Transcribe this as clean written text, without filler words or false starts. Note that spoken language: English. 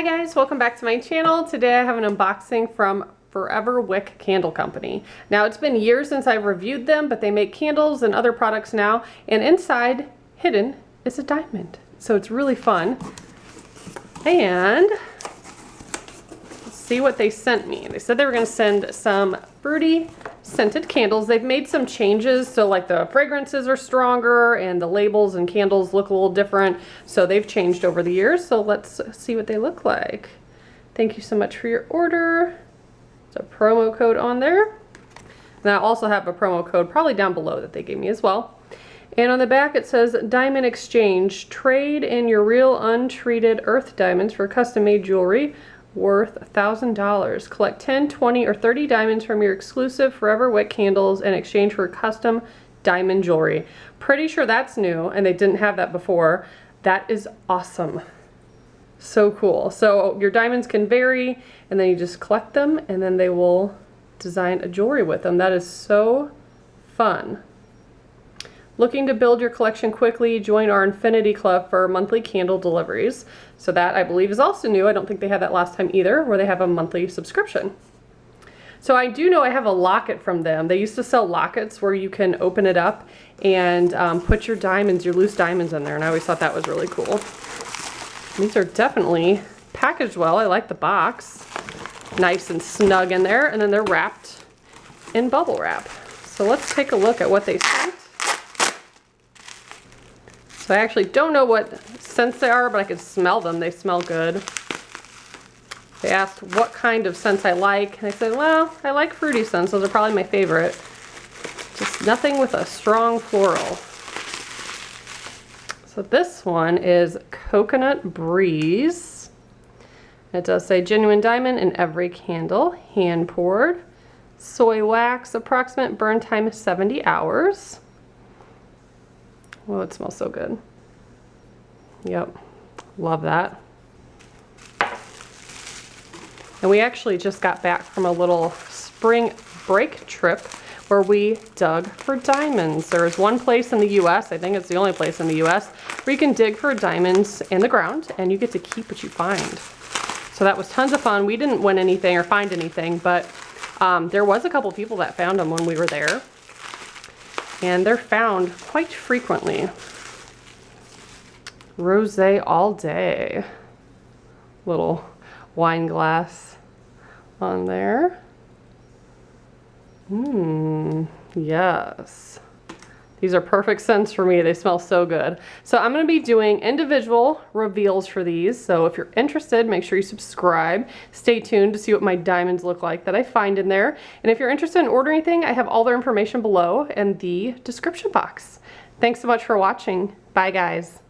Hi guys, welcome back to my channel. Today I have an unboxing from ForeverWick Candle Company. Now it's been years since I've reviewed them, but they make candles and other products now, and inside, hidden, is a diamond. So it's really fun. And let's see what they sent me. They said they were going to send some fruity scented candles. They've made some changes, so like the fragrances are stronger and the labels and candles look a little different. So they've changed over the years. So let's see what they look like. Thank you so much for your order. There's a promo code on there. And I also have a promo code probably down below that they gave me as well. And on the back it says Diamond Exchange. Trade in your real untreated earth diamonds for custom-made jewelry worth $1,000. Collect 10, 20, or 30 diamonds from your exclusive ForeverWick candles in exchange for custom diamond jewelry. Pretty sure that's new and they didn't have that before. That is awesome. So cool. So your diamonds can vary and then you just collect them and then they will design a jewelry with them. That is so fun. Looking to build your collection quickly, join our Infinity Club for monthly candle deliveries. So that, I believe, is also new. I don't think they had that last time either, where they have a monthly subscription. So I do know I have a locket from them. They used to sell lockets where you can open it up and put your diamonds, your loose diamonds in there, and I always thought that was really cool. These are definitely packaged well. I like the box. Nice and snug in there, and then they're wrapped in bubble wrap. So let's take a look at what they sent. So I actually don't know what scents they are, but I can smell them. They smell good. They asked what kind of scents I like, and I said, well, I like fruity scents. Those are probably my favorite. Just nothing with a strong floral. So this one is Coconut Breeze. It does say genuine diamond in every candle, hand poured. Soy wax, approximate burn time is 70 hours. Oh, it smells so good. Yep, love that. And we actually just got back from a little spring break trip where we dug for diamonds. There is one place in the US, I think it's the only place in the US, where you can dig for diamonds in the ground and you get to keep what you find. So that was tons of fun. We didn't win anything or find anything, but there was a couple people that found them when we were there. And they're found quite frequently. Rosé all day. Little wine glass on there. Yes. These are perfect scents for me. They smell so good. So I'm going to be doing individual reveals for these. So if you're interested, make sure you subscribe. Stay tuned to see what my diamonds look like that I find in there. And if you're interested in ordering anything, I have all their information below in the description box. Thanks so much for watching. Bye guys.